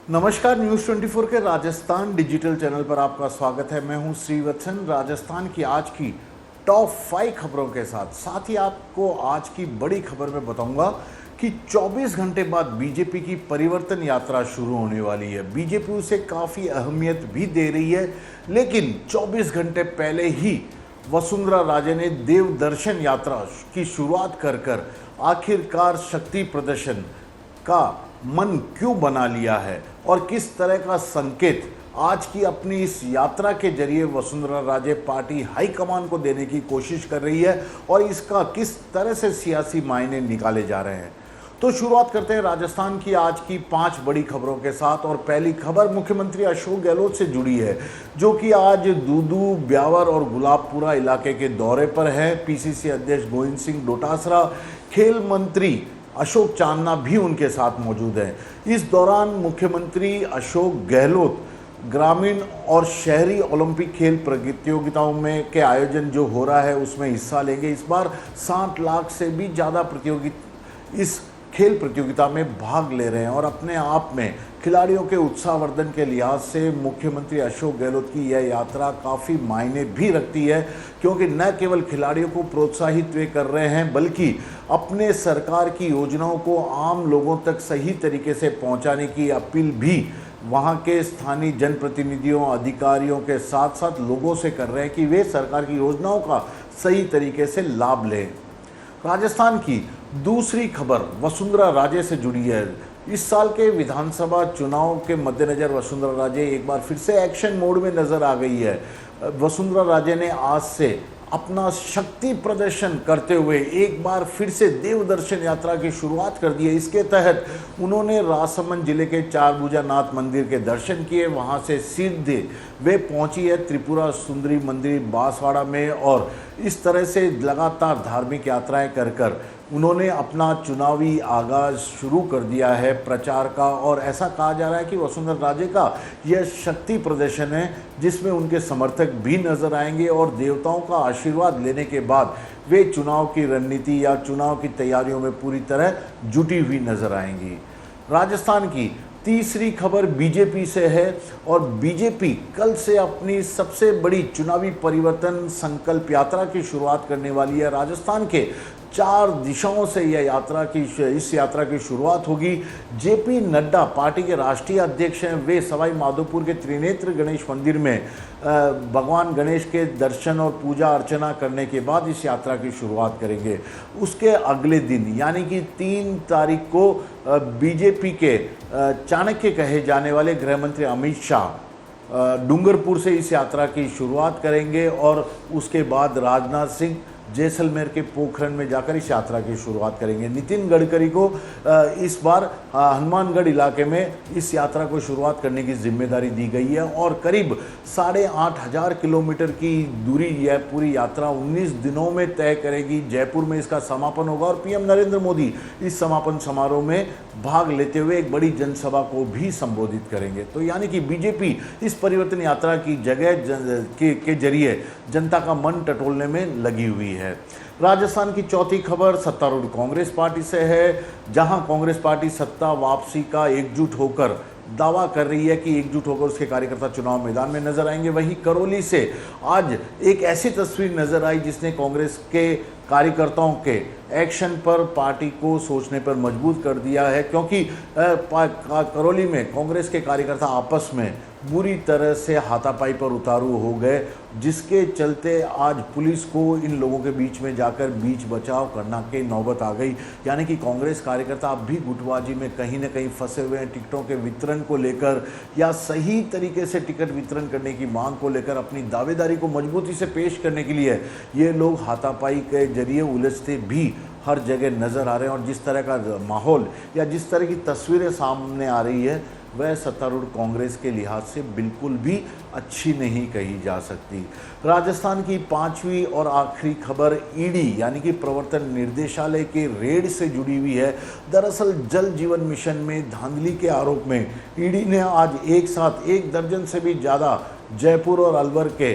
नमस्कार, न्यूज़ 24 के Rajasthan digital channel पर आपका स्वागत है। मैं हूं श्रीवत्सन। राजस्थान की आज की टॉप 5 खबरों के साथ ही आपको आज की बड़ी खबर में बताऊंगा कि 24 घंटे बाद बीजेपी की परिवर्तन यात्रा शुरू होने वाली है। बीजेपी उसे काफ़ी अहमियत भी दे रही है, लेकिन 24 घंटे पहले ही वसुंधरा राजे ने देव दर्शन यात्रा की शुरुआत कर आखिरकार शक्ति प्रदर्शन का मन क्यों बना लिया है और किस तरह का संकेत आज की अपनी इस यात्रा के जरिए वसुंधरा राजे पार्टी हाईकमान को देने की कोशिश कर रही है और इसका किस तरह से सियासी मायने निकाले जा रहे हैं। तो शुरुआत करते हैं राजस्थान की आज की 5 बड़ी खबरों के साथ। और पहली खबर मुख्यमंत्री अशोक गहलोत से जुड़ी है, जो कि आज दूदू, ब्यावर और गुलाबपुरा इलाके के दौरे पर है। पीसीसी अध्यक्ष गोविंद सिंह डोटासरा, खेल मंत्री अशोक चांदना भी उनके साथ मौजूद हैं। इस दौरान मुख्यमंत्री अशोक गहलोत ग्रामीण और शहरी ओलंपिक खेल प्रतियोगिताओं में के आयोजन जो हो रहा है उसमें हिस्सा लेंगे। इस बार 60 लाख से भी ज़्यादा प्रतियोगी इस खेल प्रतियोगिता में भाग ले रहे हैं और अपने आप में खिलाड़ियों के उत्साहवर्धन के लिहाज से मुख्यमंत्री अशोक गहलोत की यह यात्रा काफ़ी मायने भी रखती है, क्योंकि न केवल खिलाड़ियों को प्रोत्साहित वे कर रहे हैं, बल्कि अपने सरकार की योजनाओं को आम लोगों तक सही तरीके से पहुंचाने की अपील भी वहां के स्थानीय जनप्रतिनिधियों, अधिकारियों के साथ साथ लोगों से कर रहे हैं कि वे सरकार की योजनाओं का सही तरीके से लाभ लें। राजस्थान की दूसरी खबर वसुंधरा राजे से जुड़ी है। इस साल के विधानसभा चुनाव के मद्देनजर वसुंधरा राजे एक बार फिर से एक्शन मोड में नजर आ गई है। वसुंधरा राजे ने आज से अपना शक्ति प्रदर्शन करते हुए एक बार फिर से देव दर्शन यात्रा की शुरुआत कर दी है। इसके तहत उन्होंने राजसमंद जिले के चारभुजा नाथ मंदिर के दर्शन किए। वहां से सीधे वे पहुंची है त्रिपुरा सुंदरी मंदिर बांसवाड़ा में और इस तरह से लगातार धार्मिक यात्राएं कर उन्होंने अपना चुनावी आगाज शुरू कर दिया है प्रचार का। और ऐसा कहा जा रहा है कि वसुंधरा राजे का यह शक्ति प्रदर्शन है जिसमें उनके समर्थक भी नजर आएंगे और देवताओं का आशीर्वाद लेने के बाद वे चुनाव की रणनीति या चुनाव की तैयारियों में पूरी तरह जुटी हुई नजर आएंगी। राजस्थान की तीसरी खबर बीजेपी से है और बीजेपी कल से अपनी सबसे बड़ी चुनावी परिवर्तन संकल्प यात्रा की शुरुआत करने वाली है। राजस्थान के 4 दिशाओं से इस यात्रा की शुरुआत होगी। जेपी नड्डा पार्टी के राष्ट्रीय अध्यक्ष हैं। वे सवाई माधोपुर के त्रिनेत्र गणेश मंदिर में भगवान गणेश के दर्शन और पूजा अर्चना करने के बाद इस यात्रा की शुरुआत करेंगे। उसके अगले दिन यानी कि 3 तारीख को बीजेपी के चाणक्य कहे जाने वाले गृह मंत्री अमित शाह डूंगरपुर से इस यात्रा की शुरुआत करेंगे और उसके बाद राजनाथ सिंह जैसलमेर के पोखरण में जाकर इस यात्रा की शुरुआत करेंगे। नितिन गडकरी को इस बार हनुमानगढ़ इलाके में इस यात्रा को शुरुआत करने की जिम्मेदारी दी गई है और करीब 8,500 किलोमीटर की दूरी यह पूरी यात्रा 19 दिनों में तय करेगी। जयपुर में इसका समापन होगा और पीएम नरेंद्र मोदी इस समापन समारोह में भाग लेते हुए एक बड़ी जनसभा को भी संबोधित करेंगे। तो यानी कि बीजेपी इस परिवर्तन यात्रा की के जरिए जनता का मन टटोलने में लगी हुई है। राजस्थान की चौथी खबर सत्तारूढ़ कांग्रेस पार्टी से है, जहां कांग्रेस पार्टी सत्ता वापसी का एकजुट होकर दावा कर रही है कि एकजुट होकर उसके कार्यकर्ता चुनाव मैदान में नजर आएंगे। वहीं करौली से आज एक ऐसी तस्वीर नजर आई जिसने कांग्रेस के कार्यकर्ताओं के एक्शन पर पार्टी को सोचने पर मजबूर कर दिया है, क्योंकि करौली में कांग्रेस के कार्यकर्ता आपस में बुरी तरह से हाथापाई पर उतारू हो गए, जिसके चलते आज पुलिस को इन लोगों के बीच में जाकर बीच बचाव करना की नौबत आ गई। यानी कि कांग्रेस कार्यकर्ता अब भी गुटबाजी में कहीं न कहीं फंसे हुए हैं। टिकटों के वितरण को लेकर या सही तरीके से टिकट वितरण करने की मांग को लेकर अपनी दावेदारी को मजबूती से पेश करने के लिए ये लोग हाथापाई के जरिए उलझते भी हर जगह नज़र आ रहे हैं। और जिस तरह का माहौल या जिस तरह की तस्वीरें सामने आ रही है वह सत्तारूढ़ कांग्रेस के लिहाज से बिल्कुल भी अच्छी नहीं कही जा सकती। राजस्थान की 5वीं और आखिरी खबर ईडी यानी कि प्रवर्तन निर्देशालय के रेड से जुड़ी हुई है। दरअसल जल जीवन मिशन में धांधली के आरोप में ईडी ने आज एक साथ 1 दर्जन से भी ज़्यादा जयपुर और अलवर के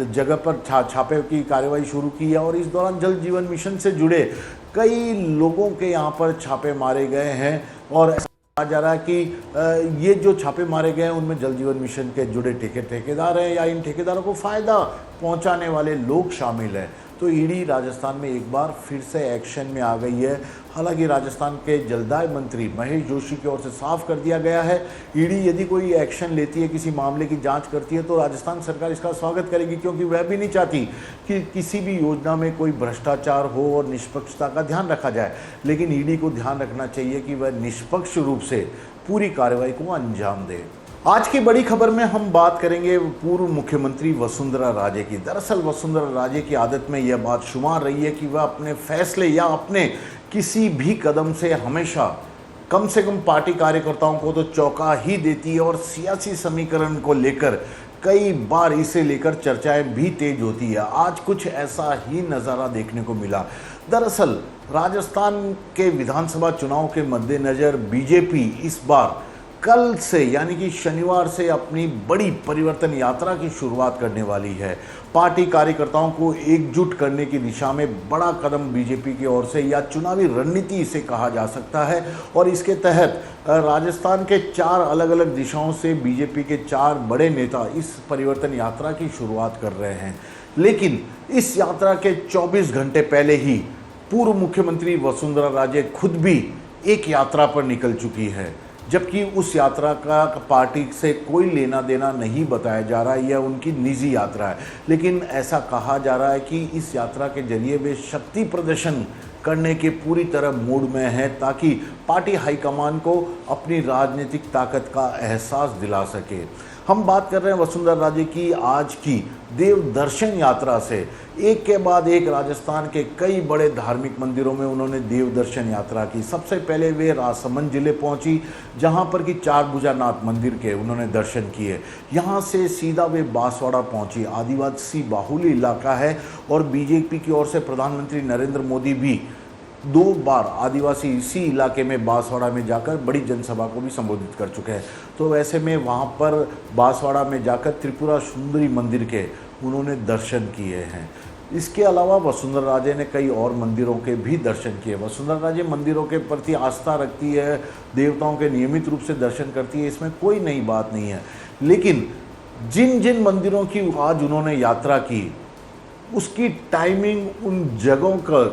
जगह पर छापे की कार्रवाई शुरू की है और इस दौरान जल जीवन मिशन से जुड़े कई लोगों के यहाँ पर छापे मारे गए हैं और कहा जा रहा है कि ये जो छापे मारे गए हैं उनमें जल जीवन मिशन के जुड़े ठेकेदार हैं या इन ठेकेदारों को फ़ायदा पहुंचाने वाले लोग शामिल हैं। तो ईडी राजस्थान में एक बार फिर से एक्शन में आ गई है। हालांकि राजस्थान के जलदाय मंत्री महेश जोशी की ओर से साफ कर दिया गया है, ईडी यदि कोई एक्शन लेती है, किसी मामले की जांच करती है तो राजस्थान सरकार इसका स्वागत करेगी, क्योंकि वह भी नहीं चाहती कि किसी भी योजना में कोई भ्रष्टाचार हो और निष्पक्षता का ध्यान रखा जाए। लेकिन ईडी को ध्यान रखना चाहिए कि वह निष्पक्ष रूप से पूरी कार्रवाई को अंजाम दे। आज की बड़ी खबर में हम बात करेंगे पूर्व मुख्यमंत्री वसुंधरा राजे की। दरअसल वसुंधरा राजे की आदत में यह बात शुमार रही है कि वह अपने फैसले या अपने किसी भी कदम से हमेशा कम से कम पार्टी कार्यकर्ताओं को तो चौंका ही देती है और सियासी समीकरण को लेकर कई बार इसे लेकर चर्चाएं भी तेज होती है। आज कुछ ऐसा ही नज़ारा देखने को मिला। दरअसल राजस्थान के विधानसभा चुनाव के मद्देनज़र बीजेपी इस बार कल से यानी कि शनिवार से अपनी बड़ी परिवर्तन यात्रा की शुरुआत करने वाली है। पार्टी कार्यकर्ताओं को एकजुट करने की दिशा में बड़ा कदम बीजेपी की ओर से या चुनावी रणनीति इसे कहा जा सकता है और इसके तहत राजस्थान के 4 अलग अलग दिशाओं से बीजेपी के 4 बड़े नेता इस परिवर्तन यात्रा की शुरुआत कर रहे हैं। लेकिन इस यात्रा के 24 घंटे पहले ही पूर्व मुख्यमंत्री वसुंधरा राजे खुद भी एक यात्रा पर निकल चुकी है, जबकि उस यात्रा का पार्टी से कोई लेना देना नहीं बताया जा रहा है, यह उनकी निजी यात्रा है। लेकिन ऐसा कहा जा रहा है कि इस यात्रा के जरिए वे शक्ति प्रदर्शन करने के पूरी तरह मूड में है ताकि पार्टी हाईकमान को अपनी राजनीतिक ताकत का एहसास दिला सके। हम बात कर रहे हैं वसुंधरा राजे की आज की देव दर्शन यात्रा से। एक के बाद एक राजस्थान के कई बड़े धार्मिक मंदिरों में उन्होंने देव दर्शन यात्रा की। सबसे पहले वे राजसमंद जिले पहुंची, जहां पर कि चारभुजानाथ मंदिर के उन्होंने दर्शन किए। यहां से सीधा वे बांसवाड़ा पहुंची। आदिवासी बाहुल्य इलाका है और बीजेपी की ओर से प्रधानमंत्री नरेंद्र मोदी भी 2 बार आदिवासी इसी इलाके में बांसवाड़ा में जाकर बड़ी जनसभा को भी संबोधित कर चुके हैं। तो ऐसे में वहाँ पर बांसवाड़ा में जाकर त्रिपुरा सुंदरी मंदिर के उन्होंने दर्शन किए हैं। इसके अलावा वसुंधरा राजे ने कई और मंदिरों के भी दर्शन किए। वसुंधरा राजे मंदिरों के प्रति आस्था रखती है, देवताओं के नियमित रूप से दर्शन करती है, इसमें कोई नई बात नहीं है। लेकिन जिन जिन मंदिरों की आज उन्होंने यात्रा की, उसकी टाइमिंग, उन जगहों का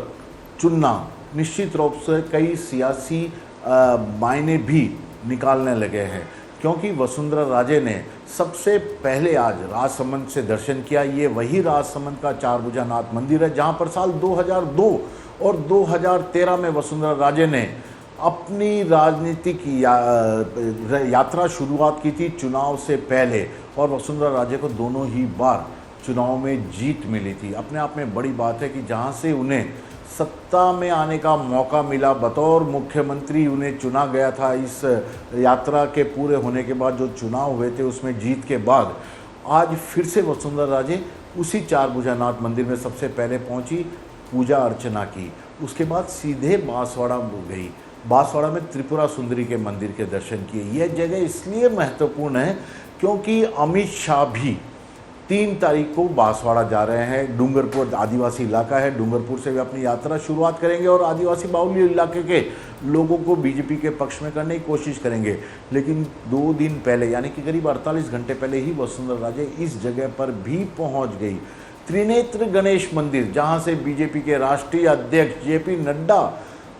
चुनना निश्चित रूप से कई सियासी मायने भी निकालने लगे हैं, क्योंकि वसुंधरा राजे ने सबसे पहले आज राजसमंद से दर्शन किया। ये वही राजसमंद का चारभुजानाथ मंदिर है जहां पर साल 2002 और 2013 में वसुंधरा राजे ने अपनी राजनीतिक यात्रा शुरुआत की थी चुनाव से पहले, और वसुंधरा राजे को दोनों ही बार चुनाव में जीत मिली थी। अपने आप में बड़ी बात है कि जहां से उन्हें सत्ता में आने का मौका मिला, बतौर मुख्यमंत्री उन्हें चुना गया था। इस यात्रा के पूरे होने के बाद जो चुनाव हुए थे उसमें जीत के बाद आज फिर से वसुंधरा राजे उसी चारभुजानाथ मंदिर में सबसे पहले पहुंची, पूजा अर्चना की। उसके बाद सीधे बांसवाड़ा गई। बांसवाड़ा में त्रिपुरा सुंदरी के मंदिर के दर्शन किए। यह जगह इसलिए महत्वपूर्ण है क्योंकि अमित शाह भी 3 तारीख को बांसवाड़ा जा रहे हैं। डूंगरपुर आदिवासी इलाका है, डूंगरपुर से वे अपनी यात्रा शुरुआत करेंगे और आदिवासी बाहुल्य इलाके के लोगों को बीजेपी के पक्ष में करने की कोशिश करेंगे। लेकिन 2 दिन पहले यानी कि करीब 48 घंटे पहले ही वसुंधरा राजे इस जगह पर भी पहुंच गई। त्रिनेत्र गणेश मंदिर, जहां से बीजेपी के राष्ट्रीय अध्यक्ष जेपी नड्डा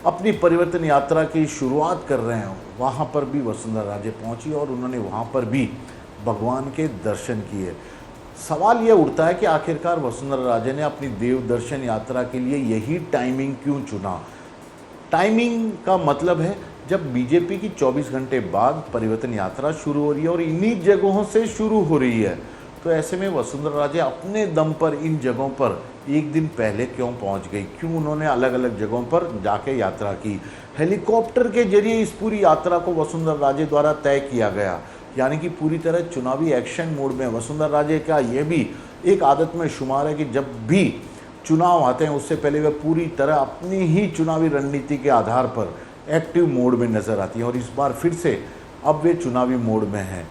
अपनी परिवर्तन यात्रा की शुरुआत कर रहे हैं, वहाँ पर भी वसुंधरा राजे पहुँची और उन्होंने वहाँ पर भी भगवान के दर्शन किए। सवाल यह उठता है कि आखिरकार वसुंधरा राजे ने अपनी देव दर्शन यात्रा के लिए यही टाइमिंग क्यों चुना। टाइमिंग का मतलब है जब बीजेपी की 24 घंटे बाद परिवर्तन यात्रा शुरू हो रही है और इन्हीं जगहों से शुरू हो रही है, तो ऐसे में वसुंधरा राजे अपने दम पर इन जगहों पर एक दिन पहले क्यों पहुंच गई, क्यों उन्होंने अलग अलग जगहों पर जाके यात्रा की। हेलीकॉप्टर के जरिए इस पूरी यात्रा को वसुंधरा राजे द्वारा तय किया गया, यानी कि पूरी तरह चुनावी एक्शन मोड में। वसुंधरा राजे का यह भी एक आदत में शुमार है कि जब भी चुनाव आते हैं उससे पहले वे पूरी तरह अपनी ही चुनावी रणनीति के आधार पर एक्टिव मोड में नज़र आती हैं और इस बार फिर से अब वे चुनावी मोड में हैं।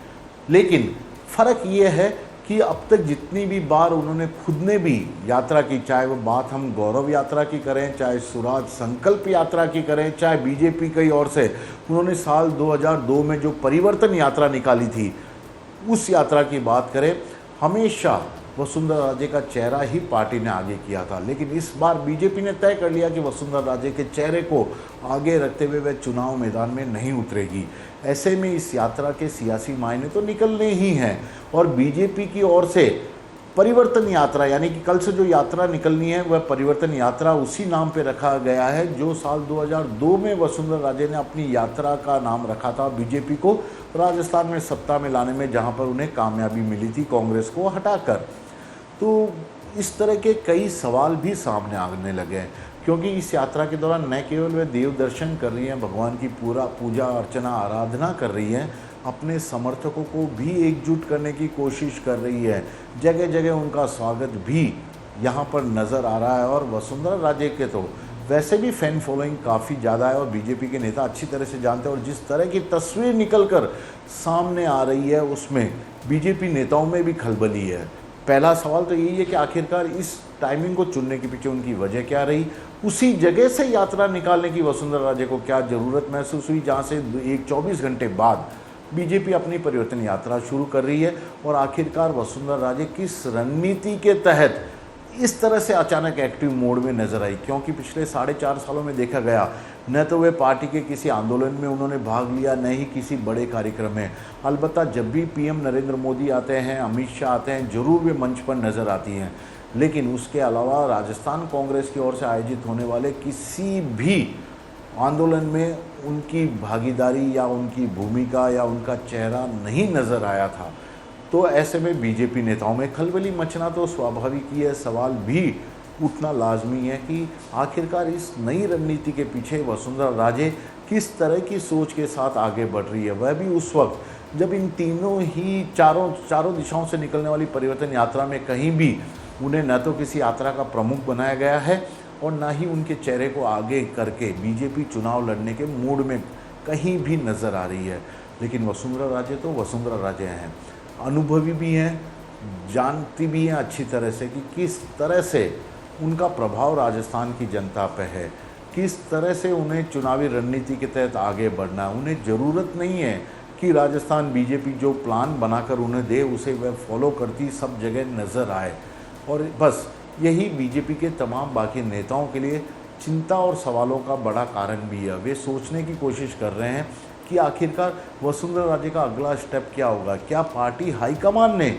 लेकिन फ़र्क ये है कि अब तक जितनी भी बार उन्होंने खुद ने भी यात्रा की, चाहे वो बात हम गौरव यात्रा की करें, चाहे स्वराज संकल्प यात्रा की करें, चाहे बीजेपी की ओर से उन्होंने साल 2002 में जो परिवर्तन यात्रा निकाली थी उस यात्रा की बात करें, हमेशा वसुंधरा राजे का चेहरा ही पार्टी ने आगे किया था। लेकिन इस बार बीजेपी ने तय कर लिया कि वसुंधरा राजे के चेहरे को आगे रखते हुए वह चुनाव मैदान में नहीं उतरेगी। ऐसे में इस यात्रा के सियासी मायने तो निकलने ही हैं और बीजेपी की ओर से परिवर्तन यात्रा, यानी कि कल से जो यात्रा निकलनी है वह परिवर्तन यात्रा उसी नाम पे रखा गया है जो साल 2002 में वसुंधरा राजे ने अपनी यात्रा का नाम रखा था बीजेपी को राजस्थान में सत्ता में लाने में, जहां पर उन्हें कामयाबी मिली थी कांग्रेस को हटाकर। तो इस तरह के कई सवाल भी सामने आने लगे हैं, क्योंकि इस यात्रा के दौरान न केवल वे देव दर्शन कर रही हैं, भगवान की पूरा पूजा अर्चना आराधना कर रही हैं, अपने समर्थकों को भी एकजुट करने की कोशिश कर रही है। जगह जगह उनका स्वागत भी यहाँ पर नज़र आ रहा है और वसुंधरा राजे के तो वैसे भी फैन फॉलोइंग काफ़ी ज़्यादा है और बीजेपी के नेता अच्छी तरह से जानते हैं और जिस तरह की तस्वीर निकलकर सामने आ रही है उसमें बीजेपी नेताओं में भी खलबली है। पहला सवाल तो यही है कि आखिरकार इस टाइमिंग को चुनने के पीछे उनकी वजह क्या रही, उसी जगह से यात्रा निकालने की वसुंधरा राजे को क्या ज़रूरत महसूस हुई जहाँ से 24 घंटे बाद बीजेपी अपनी परिवर्तन यात्रा शुरू कर रही है और आखिरकार वसुंधरा राजे किस रणनीति के तहत इस तरह से अचानक एक्टिव मोड में नजर आई, क्योंकि पिछले 4.5 सालों में देखा गया न तो वे पार्टी के किसी आंदोलन में उन्होंने भाग लिया, न ही किसी बड़े कार्यक्रम में। अलबत्ता जब भी पीएम नरेंद्र मोदी आते हैं, अमित शाह आते हैं, जरूर वे मंच पर नजर आती हैं, लेकिन उसके अलावा राजस्थान कांग्रेस की ओर से आयोजित होने वाले किसी भी आंदोलन में उनकी भागीदारी या उनकी भूमिका या उनका चेहरा नहीं नजर आया था। तो ऐसे में बीजेपी नेताओं में खलबली मचना तो स्वाभाविक ही है। सवाल भी उठना लाजमी है कि आखिरकार इस नई रणनीति के पीछे वसुंधरा राजे किस तरह की सोच के साथ आगे बढ़ रही है, वह भी उस वक्त जब इन तीनों ही चारों दिशाओं से निकलने वाली परिवर्तन यात्रा में कहीं भी उन्हें न तो किसी यात्रा का प्रमुख बनाया गया है और न ही उनके चेहरे को आगे करके बीजेपी चुनाव लड़ने के मूड में कहीं भी नज़र आ रही है। लेकिन वसुंधरा राजे तो वसुंधरा राजे हैं, अनुभवी भी हैं, जानती भी हैं अच्छी तरह से कि किस तरह से उनका प्रभाव राजस्थान की जनता पे है, किस तरह से उन्हें चुनावी रणनीति के तहत आगे बढ़ना है। उन्हें ज़रूरत नहीं है कि राजस्थान बीजेपी जो प्लान बनाकर उन्हें दे उसे वह फॉलो करती सब जगह नज़र आए, और बस यही बीजेपी के तमाम बाकी नेताओं के लिए चिंता और सवालों का बड़ा कारण भी है। वे सोचने की कोशिश कर रहे हैं कि आखिरकार वसुंधरा राजे का अगला स्टेप क्या होगा। क्या पार्टी हाईकमान ने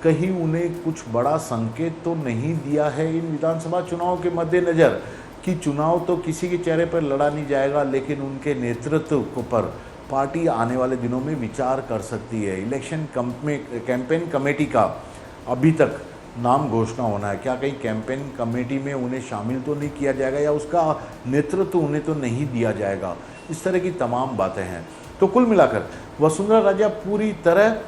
कहीं उन्हें कुछ बड़ा संकेत तो नहीं दिया है इन विधानसभा चुनाव के मद्देनज़र कि चुनाव तो किसी के चेहरे पर लड़ा नहीं जाएगा, लेकिन उनके नेतृत्व पर पार्टी आने वाले दिनों में विचार कर सकती है। इलेक्शन कैंपेन कमेटी का अभी तक नाम घोषणा होना है। क्या कहीं कैंपेन कमेटी में उन्हें शामिल तो नहीं किया जाएगा या उसका नेतृत्व उन्हें तो नहीं दिया जाएगा। इस तरह की तमाम बातें हैं। तो कुल मिलाकर वसुंधरा राजे पूरी तरह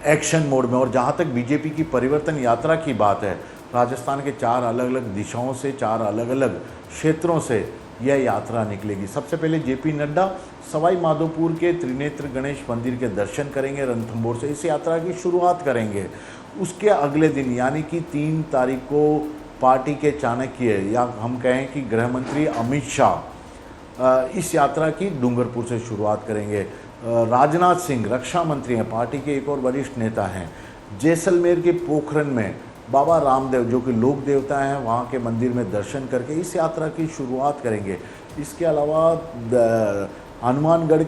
एक्शन मोड में। और जहाँ तक बीजेपी की परिवर्तन यात्रा की बात है, राजस्थान के 4 अलग अलग दिशाओं से, 4 अलग अलग क्षेत्रों से यह यात्रा निकलेगी। सबसे पहले जेपी नड्डा सवाई माधोपुर के त्रिनेत्र गणेश मंदिर के दर्शन करेंगे, रणथंभौर से इस यात्रा की शुरुआत करेंगे। उसके अगले दिन यानी कि 3 तारीख को पार्टी के चाणक्य या हम कहें कि गृह मंत्री अमित शाह इस यात्रा की डूंगरपुर से शुरुआत करेंगे। राजनाथ सिंह रक्षा मंत्री हैं, पार्टी के एक और वरिष्ठ नेता हैं, जैसलमेर के पोखरन में बाबा रामदेव जो कि लोक देवता हैं वहाँ के मंदिर में दर्शन करके इस यात्रा की शुरुआत करेंगे। इसके अलावा हनुमानगढ़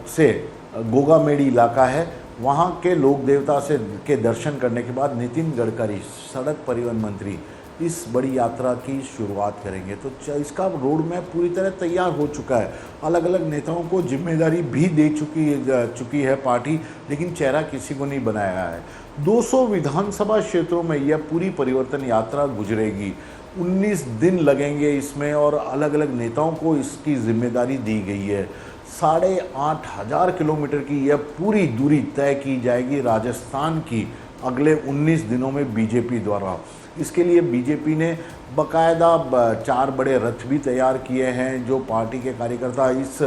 से गोगामेड़ी इलाका है, वहाँ के लोक देवता के दर्शन करने के बाद नितिन गडकरी सड़क परिवहन मंत्री इस बड़ी यात्रा की शुरुआत करेंगे। तो इसका रोड मैप पूरी तरह तैयार हो चुका है। अलग अलग नेताओं को जिम्मेदारी भी दे चुकी है पार्टी, लेकिन चेहरा किसी को नहीं बनाया है। 200 विधानसभा क्षेत्रों में यह पूरी परिवर्तन यात्रा गुजरेगी। 19 दिन लगेंगे इसमें और अलग अलग नेताओं को इसकी जिम्मेदारी दी गई है। 8,500 किलोमीटर की यह पूरी दूरी तय की जाएगी राजस्थान की अगले 19 दिनों में बीजेपी द्वारा। इसके लिए बीजेपी ने बकायदा 4 बड़े रथ भी तैयार किए हैं। जो पार्टी के कार्यकर्ता इस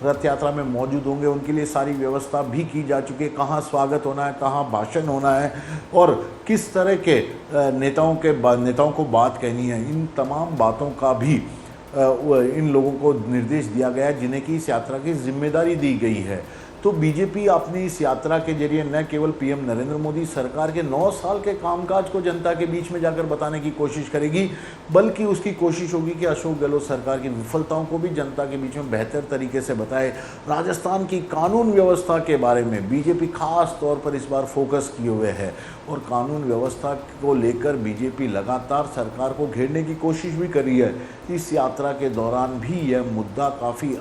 रथ यात्रा में मौजूद होंगे उनके लिए सारी व्यवस्था भी की जा चुकी है, कहाँ स्वागत होना है, कहाँ भाषण होना है और किस तरह के नेताओं को बात कहनी है, इन तमाम बातों का भी इन लोगों को निर्देश दिया गया है जिन्हें कि इस यात्रा की जिम्मेदारी दी गई है। तो बीजेपी अपनी इस यात्रा के जरिए न केवल पीएम नरेंद्र मोदी सरकार के 9 साल के कामकाज को जनता के बीच में जाकर बताने की कोशिश करेगी, बल्कि उसकी कोशिश होगी कि अशोक गहलोत सरकार की विफलताओं को भी जनता के बीच में बेहतर तरीके से बताए। राजस्थान की कानून व्यवस्था के बारे में बीजेपी खास तौर पर इस बार फोकस किए हुए है और कानून व्यवस्था को लेकर बीजेपी लगातार सरकार को घेरने की कोशिश भी कर रही है। इस यात्रा के दौरान भी यह मुद्दा काफ़ी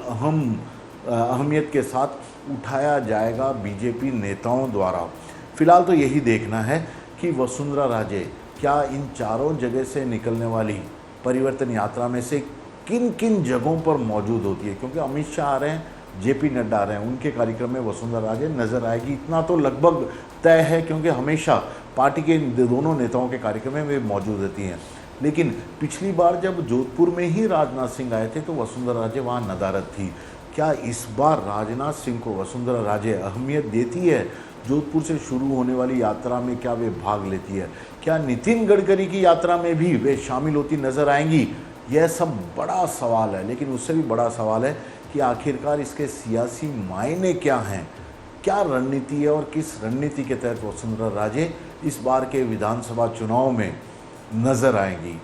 अहमियत के साथ उठाया जाएगा बीजेपी नेताओं द्वारा। फिलहाल तो यही देखना है कि वसुंधरा राजे क्या इन चारों जगह से निकलने वाली परिवर्तन यात्रा में से किन किन जगहों पर मौजूद होती है, क्योंकि अमित शाह आ रहे हैं, जेपी नड्डा आ रहे हैं, उनके कार्यक्रम में वसुंधरा राजे नजर आएगी, इतना तो लगभग तय है क्योंकि हमेशा पार्टी के दोनों नेताओं के कार्यक्रम में वे मौजूद रहती हैं। लेकिन पिछली बार जब जोधपुर में ही राजनाथ सिंह आए थे तो वसुंधरा राजे वहाँ नदारद थी। क्या इस बार राजनाथ सिंह को वसुंधरा राजे अहमियत देती है? जोधपुर से शुरू होने वाली यात्रा में क्या वे भाग लेती है? क्या नितिन गडकरी की यात्रा में भी वे शामिल होती नजर आएंगी? यह सब बड़ा सवाल है, लेकिन उससे भी बड़ा सवाल है कि आखिरकार इसके सियासी मायने क्या हैं, क्या रणनीति है और किस रणनीति के तहत वसुंधरा राजे इस बार के विधानसभा चुनाव में नजर आएंगी।